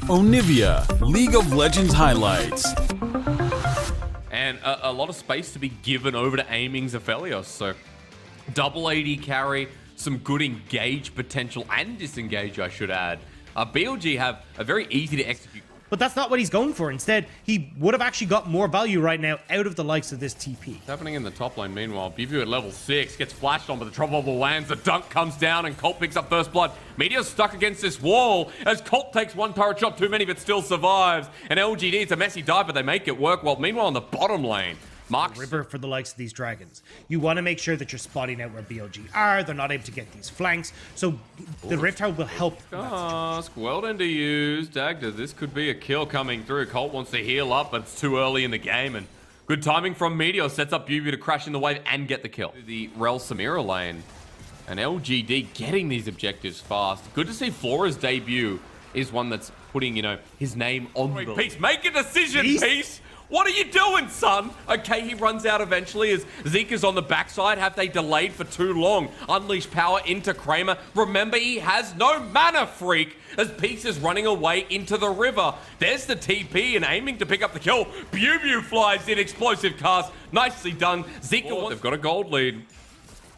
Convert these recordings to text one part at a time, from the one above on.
Onivia, League of Legends highlights. And a lot of space to be given over to Aiming's Aphelios. So double AD carry, some good engage potential and disengage, I should add. BLG have a very easy to execute. But that's not what he's going for. Instead, he would have actually got more value right now out of the likes of this TP. What's happening in the top lane meanwhile? BBU at level 6 gets flashed on, but the drop bubble lands. The dunk comes down and Colt picks up first blood. Meteor's stuck against this wall as Colt takes one turret shot too many but still survives. And LGD, it's a messy dive, but they make it work well. Meanwhile, on the bottom lane, Mark's river for the likes of these dragons. You want to make sure that you're spotting out where BLG are. They're not able to get these flanks. So the Rift Tower will help. Well done to use. Dagda, this could be a kill coming through. Colt wants to heal up, but it's too early in the game. And good timing from Meteor sets up BB to crash in the wave and get the kill. The Rel Samira lane. And LGD getting these objectives fast. Good to see Flora's debut is one that's putting, his name on the Peace. Make a decision, Peace! What are you doing, son? Okay, he runs out eventually as Zeke is on the backside. Have they delayed for too long? Unleash power into Kramer. Remember, he has no mana, freak, as Peace is running away into the river. There's the TP and aiming to pick up the kill. BLG flies in, explosive cast. Nicely done. Zeke, they've got a gold lead.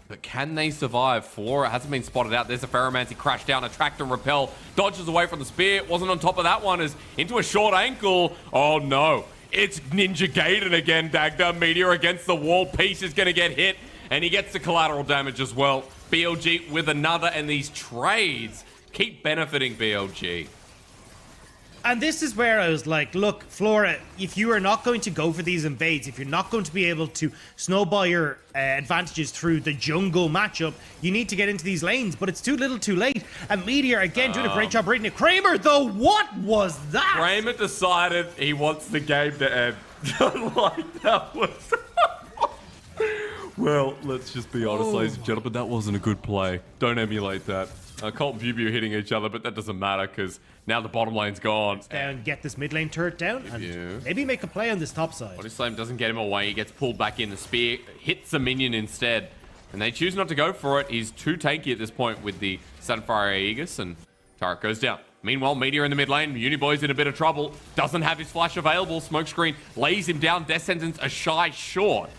But can they survive? Flora hasn't been spotted out. There's a Ferromancy crash down, attract and repel. Dodges away from the spear. Wasn't on top of that one as into a short ankle. Oh no. It's Ninja Gaiden again, Dagda. Meteor against the wall. Peace is going to get hit, and he gets the collateral damage as well. BLG with another, and these trades keep benefiting BLG. And this is where I was like, look, Flora, if you are not going to go for these invades, if you're not going to be able to snowball your advantages through the jungle matchup, you need to get into these lanes, but it's too little too late. And Meteor, again, doing a great job reading it. Kramer, though, what was that? Kramer decided he wants the game to end. Like, that was... Well, let's just be honest, ladies and gentlemen, that wasn't a good play. Don't emulate that. Colt and BBU are hitting each other, but that doesn't matter because now the bottom lane's gone. Down, get this mid lane turret down, and maybe make a play on this top side. Body Slam doesn't get him away. He gets pulled back in. The spear hits a minion instead, and they choose not to go for it. He's too tanky at this point with the Sunfire Aegis, and turret goes down. Meanwhile, Meteor in the mid lane. Uniboy's in a bit of trouble. Doesn't have his flash available. Smokescreen lays him down. Death Sentence a shy short.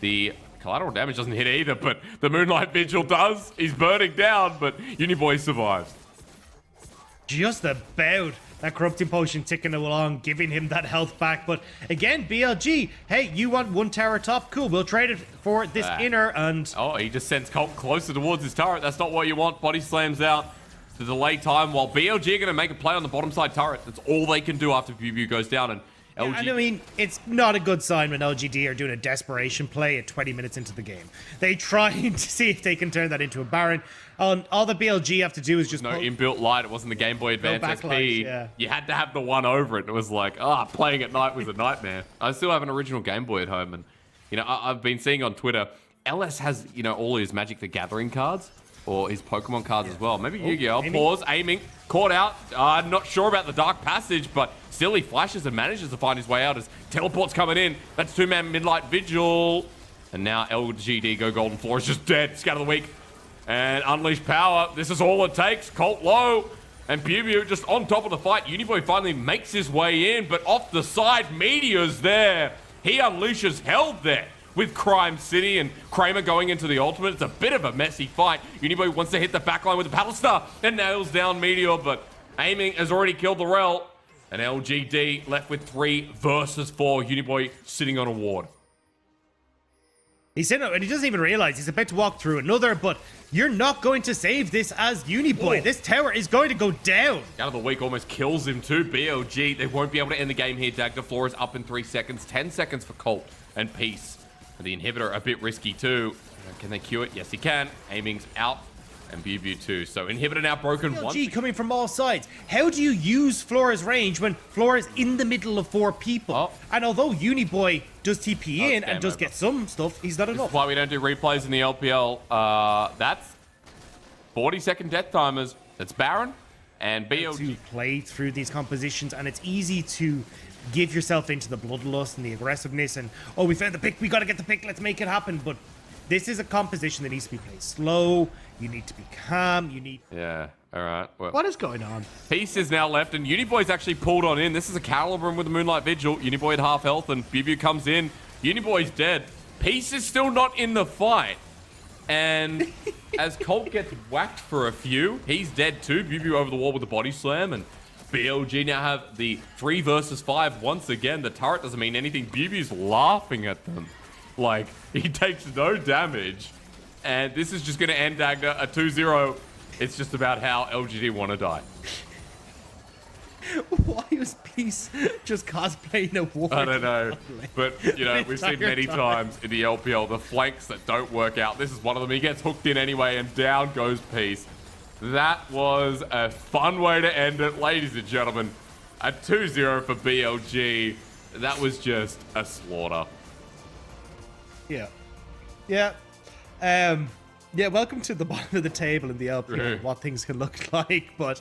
The collateral damage doesn't hit either, but the Moonlight Vigil does. He's burning down, but Uniboy survives. Just about. That Corrupting Potion ticking along, giving him that health back. But again, BLG, hey, you want one tower top? Cool, we'll trade it for this inner, and... Oh, he just sends Colt closer towards his turret. That's not what you want. Body slams out to delay time, while BLG are going to make a play on the bottom side turret. That's all they can do after BBU goes down, and LG... I mean, it's not a good sign when LGD are doing a desperation play at 20 minutes into the game. They're trying to see if they can turn that into a Baron. All the BLG have to do is just... No inbuilt light. It wasn't the Game Boy Advance SP. Yeah. You had to have the one over it. It was like, playing at night was a nightmare. I still have an original Game Boy at home, and, I've been seeing on Twitter, LS has, all his Magic the Gathering cards, or his Pokemon cards as well. Maybe Yu-Gi-Oh! Pause, aiming, caught out. I'm not sure about the Dark Passage, but still he flashes and manages to find his way out as teleport's coming in. That's two-man Midnight Vigil. And now LGD Go Golden 4 is just dead. Scout of the week. And Unleash Power. This is all it takes. Colt low. And BBU just on top of the fight. Uniboy finally makes his way in, but off the side, Meteor's there. He unleashes hell there with Crime City and Kramer going into the ultimate. It's a bit of a messy fight. Uniboy wants to hit the backline with the Paddle Star and nails down Meteor, but aiming has already killed the Rel. And LGD left with 3 versus 4. Uniboy sitting on a ward. He's sitting, and he doesn't even realize he's about to walk through another, but you're not going to save this as Uniboy. This tower is going to go down. Out of the week almost kills him too. BLG, they won't be able to end the game here. Dagda Floor is up in 3 seconds. 10 seconds for Colt and Peace. The inhibitor a bit risky too. Can they queue it? Yes, he can. Aiming's out. And BBU too. So inhibitor now broken. BLG coming from all sides. How do you use Flora's range when Flora's in the middle of 4 people? And although Uniboy does TP in and does get some stuff, he's not enough. That's why we don't do replays in the LPL. That's 40-second death timers. That's Baron and BLG. To play through these compositions, and it's easy to give yourself into the bloodlust and the aggressiveness and, we found the pick, we got to get the pick, let's make it happen. But This is a composition that needs to be played slow. You need to be calm. You need... Yeah, all right. Well, What is going on? Peace is now left, and Uniboy's actually pulled on in. This is a Caliburn with the Moonlight Vigil. Uniboy at half health, and Bubu comes in. Uniboy's dead. Peace is still not in the fight. And as Colt gets whacked for a few, he's dead too. Bubu over the wall with the body slam, and BLG now have the 3 versus 5 once again. The turret doesn't mean anything. Bubu's laughing at them. Like, he takes no damage. And this is just going to end Dagda a 2-0. It's just about how LGD want to die. Why was Peace just cosplaying a war? I don't know. But, you know, we've seen many times in the LPL the flanks that don't work out. This is one of them. He gets hooked in anyway, and down goes Peace. That was a fun way to end it, ladies and gentlemen. A 2-0 for BLG. That was just a slaughter. Yeah. Yeah. Yeah, welcome to the bottom of the table in the LPL, True. what things can look like, but...